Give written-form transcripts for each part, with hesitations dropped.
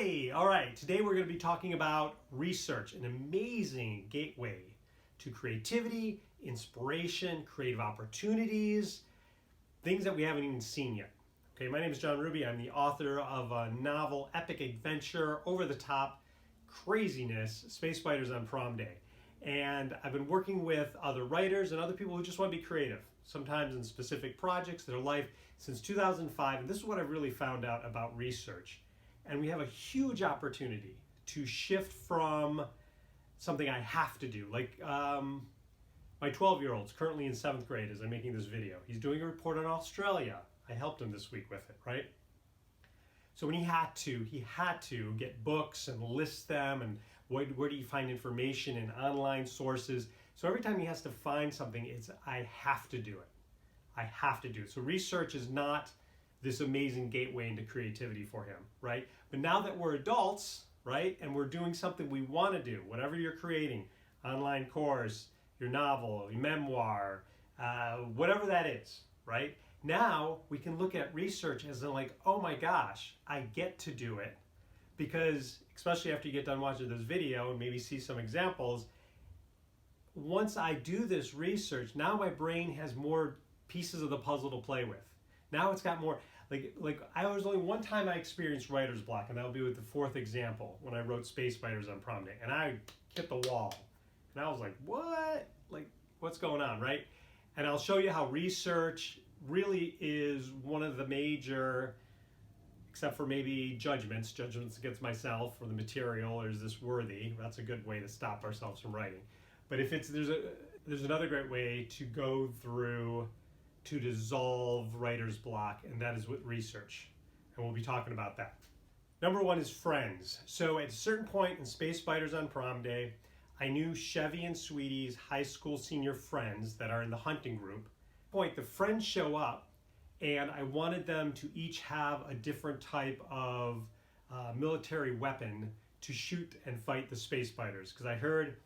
Hey, all right, today we're going to be talking about research, an amazing gateway to creativity, inspiration, creative opportunities, things that we haven't even seen yet. Okay, my name is John Ruby. I'm the author of a novel, epic adventure, over-the-top craziness, Space Spiders on Prom Day. And I've been working with other writers and other people who just want to be creative, sometimes in specific projects, their life, since 2005. And this is what I've really found out about research. And we have a huge opportunity to shift from something I have to do. Like my 12-year-old's currently in 7th grade as I'm making this video. He's doing a report on Australia. I helped him this week with it, right? So when he had to get books and list them, and where do you find information in online sources. So every time he has to find something, it's I have to do it. I have to do it. So research is not this amazing gateway into creativity for him, right? But now that we're adults, right, and we're doing something we want to do, whatever you're creating, online course, your novel, your memoir, whatever that is, right? Now we can look at research as in like, oh my gosh, I get to do it. Because especially after you get done watching this video and maybe see some examples, once I do this research, now my brain has more pieces of the puzzle to play with. Now it's got more, like I was only one time I experienced writer's block, and that'll be with the 4th example when I wrote Space Spiders on Prom Day, and I hit the wall. And I was like, what? Like, what's going on, right? And I'll show you how research really is one of the major, except for maybe judgments against myself or the material, or is this worthy? That's a good way to stop ourselves from writing. But if there's another great way to go through to dissolve writer's block, and that is with research. And we'll be talking about that. Number 1 is friends. So at a certain point in Space Spiders on Prom Day, I knew Chevy and Sweetie's high school senior friends that are in the hunting group. The friends show up, and I wanted them to each have a different type of military weapon to shoot and fight the Space Spiders. Because I heard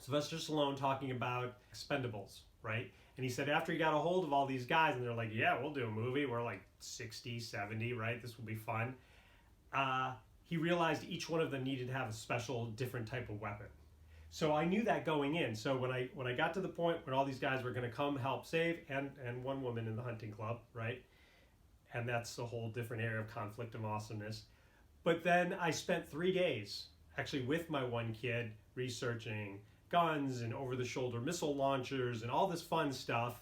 Sylvester Stallone talking about Expendables, right? And he said after he got a hold of all these guys, and they're like, yeah, we'll do a movie. We're like 60, 70, right? This will be fun. He realized each one of them needed to have a special, different type of weapon. So I knew that going in. So when I got to the point where all these guys were going to come help save, and one woman in the hunting club, right? And that's a whole different area of conflict and awesomeness. But then I spent 3 days actually with my one kid researching guns and over-the-shoulder missile launchers and all this fun stuff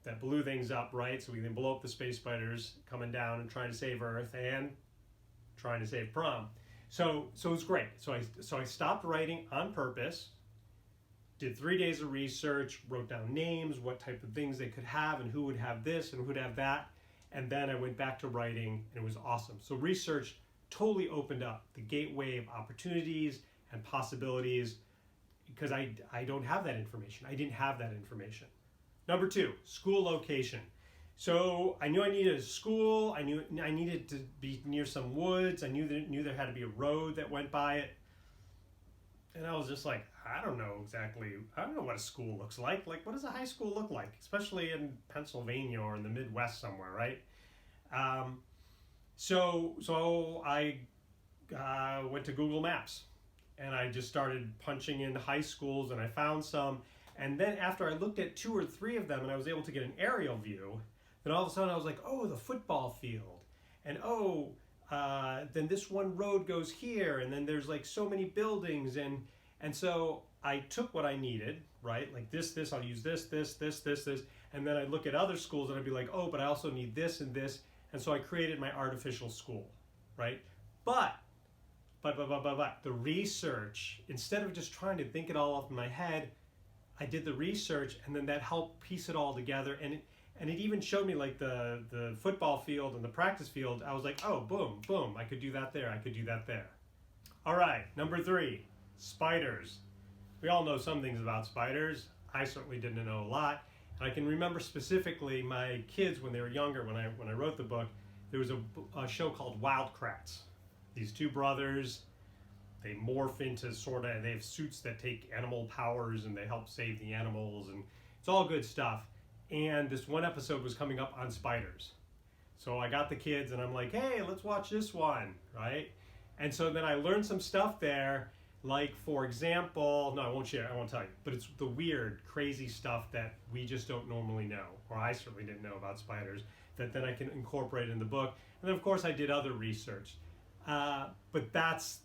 that blew things up, right? So we can blow up the Space Spiders coming down and trying to save Earth and trying to save Prom. So it was great. So I stopped writing on purpose, did 3 days of research, wrote down names, what type of things they could have, and who would have this and who would have that. And then I went back to writing, and it was awesome. So research totally opened up the gateway of opportunities and possibilities, because I don't have that information. I didn't have that information. Number 2, school location. So I knew I needed a school. I knew I needed to be near some woods. I knew there had to be a road that went by it. And I was just like, I don't know what a school looks like. Like, what does a high school look like? Especially in Pennsylvania or in the Midwest somewhere, right? So I went to Google Maps. And I just started punching in high schools, and I found some. And then after I looked at 2 or 3 of them, and I was able to get an aerial view, then all of a sudden I was like, oh, the football field. And then this one road goes here, and then there's like so many buildings. And so I took what I needed, right? Like this, I'll use this. And then I'd look at other schools, and I'd be like, oh, but I also need this and this. And so I created my artificial school, right? But the research, instead of just trying to think it all off in my head, I did the research, and then that helped piece it all together. And it even showed me like the football field and the practice field. I was like, oh, boom, boom, I could do that there. I could do that there. All right, number 3, spiders. We all know some things about spiders. I certainly didn't know a lot. And I can remember specifically my kids when they were younger, when I wrote the book, there was a show called Wildcrats. These 2 brothers, they morph into they have suits that take animal powers, and they help save the animals, and it's all good stuff. And this one episode was coming up on spiders. So I got the kids, and I'm like, hey, let's watch this one, right? And so then I learned some stuff there, like, for example, no, I won't tell you, but it's the weird, crazy stuff that we just don't normally know, or I certainly didn't know about spiders, that then I can incorporate in the book. And then, of course, I did other research. But that's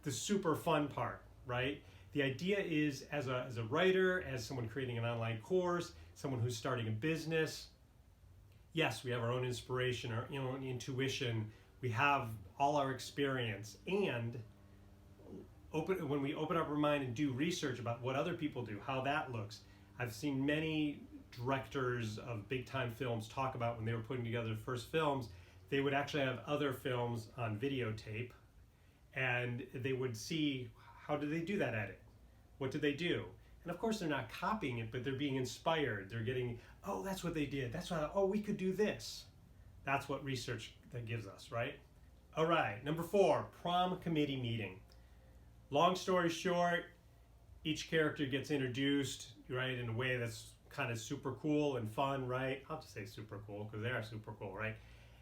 the super fun part, right? The idea is, as a writer, as someone creating an online course, someone who's starting a business, yes, we have our own inspiration, our own intuition, we have all our experience, and when we open up our mind and do research about what other people do, how that looks. I've seen many directors of big time films talk about when they were putting together their first films, they would actually have other films on videotape, and they would see, how did they do that edit? What did they do? And of course they're not copying it, but they're being inspired. They're getting, oh, that's what they did. That's why, oh, we could do this. That's what research that gives us, right? All right, number 4, prom committee meeting. Long story short, each character gets introduced, right, in a way that's kind of super cool and fun, right? I'll just say super cool because they are super cool, right?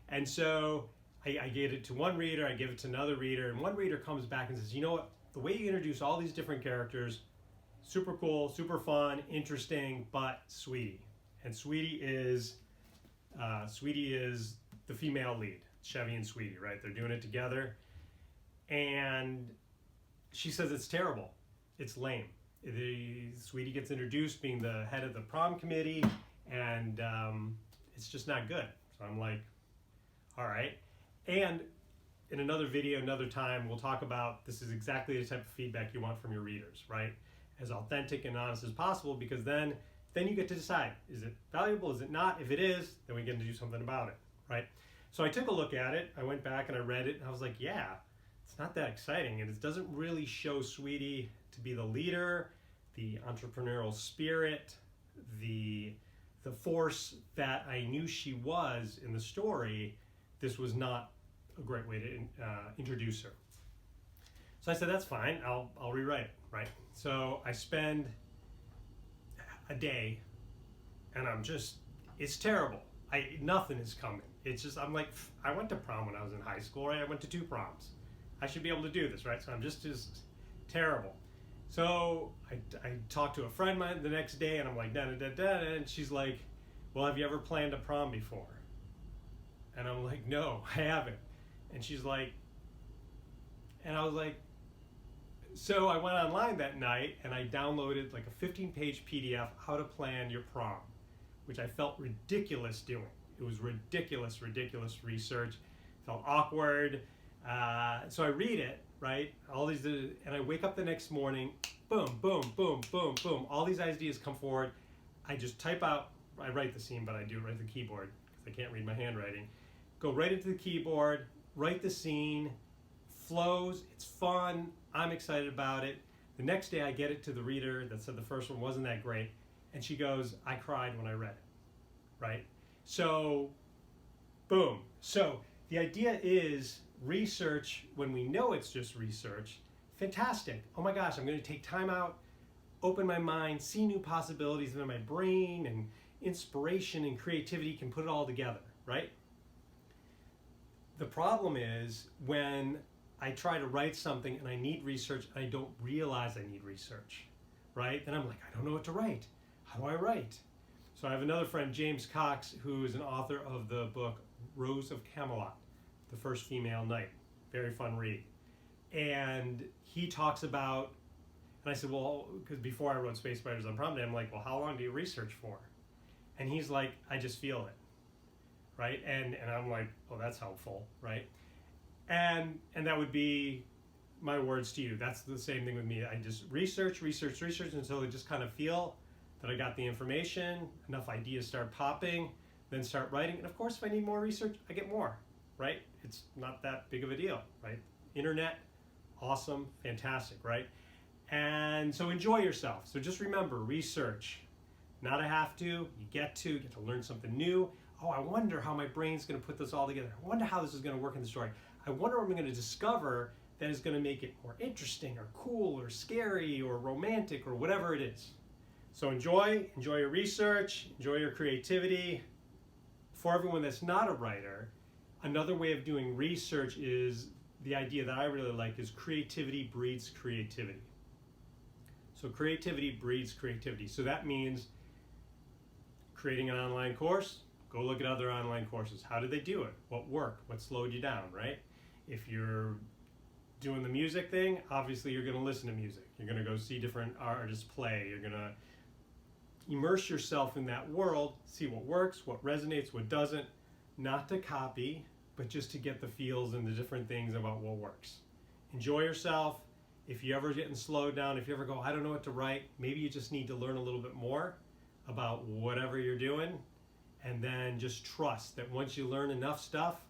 And so I gave it to one reader, I give it to another reader, and one reader comes back and says, you know what, the way you introduce all these different characters, super cool, super fun, interesting, but Sweetie. And Sweetie is the female lead, Chevy and Sweetie, right? They're doing it together. And she says it's terrible. It's lame. Sweetie gets introduced being the head of the prom committee, and it's just not good. So I'm like, all right. And in another video, another time, we'll talk about this is exactly the type of feedback you want from your readers, right? As authentic and honest as possible, because then you get to decide, is it valuable, is it not? If it is, then we get to do something about it, right? So I took a look at it, I went back and I read it, and I was like, yeah, it's not that exciting, and it doesn't really show Sweetie to be the leader, the entrepreneurial spirit, the force that I knew she was in the story. This was not a great way to introduce her. So I said, that's fine, I'll rewrite it, right? So I spend a day, and it's terrible. Nothing is coming. It's just, I'm like, I went to prom when I was in high school, right? I went to 2 proms. I should be able to do this, right? So I'm just terrible. So I talked to a friend of mine the next day, and I'm like, and she's like, well, have you ever planned a prom before? And I'm like, no, I haven't. And she's like, and I was like, so I went online that night and I downloaded like a 15-page PDF, how to plan your prom, which I felt ridiculous doing. It was ridiculous research. Felt awkward. So I read it, right? All these, and I wake up the next morning, boom, boom, boom, boom, boom. All these ideas come forward. I just type out, I write the scene, but I do it right to the keyboard because I can't read my handwriting. Go right into the keyboard, write the scene, flows, it's fun, I'm excited about it. The next day I get it to the reader that said the first one wasn't that great, and she goes, I cried when I read it, right? So, boom. So the idea is research, when we know it's just research, fantastic. Oh my gosh, I'm going to take time out, open my mind, see new possibilities, and then my brain and inspiration and creativity can put it all together, right? The problem is when I try to write something and I need research and I don't realize I need research, right? Then I'm like, I don't know what to write. How do I write? So I have another friend, James Cox, who is an author of the book Rose of Camelot, The First Female Knight. Very fun read. And he talks about, and I said, well, because before I wrote Space Spiders on Prom Day, I'm like, well, how long do you research for? And he's like, I just feel it, right? And I'm like, oh, that's helpful, right? And that would be my words to you. That's the same thing with me. I just research until I just kind of feel that I got the information, enough ideas start popping, then start writing. And of course, if I need more research, I get more, right? It's not that big of a deal, right? Internet, awesome, fantastic, right? And so enjoy yourself. So just remember, research, not a have to, you get to learn something new. Oh, I wonder how my brain's gonna put this all together. I wonder how this is gonna work in the story. I wonder what I'm gonna discover that is gonna make it more interesting or cool or scary or romantic or whatever it is. So enjoy your research, enjoy your creativity. For everyone that's not a writer, another way of doing research is the idea that I really like is creativity breeds creativity. So creativity breeds creativity. So that means creating an online course, go look at other online courses. How did they do it? What worked? What slowed you down, right? If you're doing the music thing, obviously you're going to listen to music. You're going to go see different artists play. You're going to immerse yourself in that world, see what works, what resonates, what doesn't, not to copy, but just to get the feels and the different things about what works. Enjoy yourself. If you ever getting slowed down, if you ever go, I don't know what to write, maybe you just need to learn a little bit more about whatever you're doing, and then just trust that once you learn enough stuff,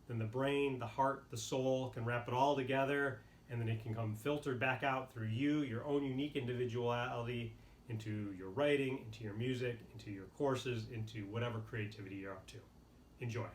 then the brain, the heart, the soul can wrap it all together, and then it can come filtered back out through you, your own unique individuality, into your writing, into your music, into your courses, into whatever creativity you're up to. Enjoy.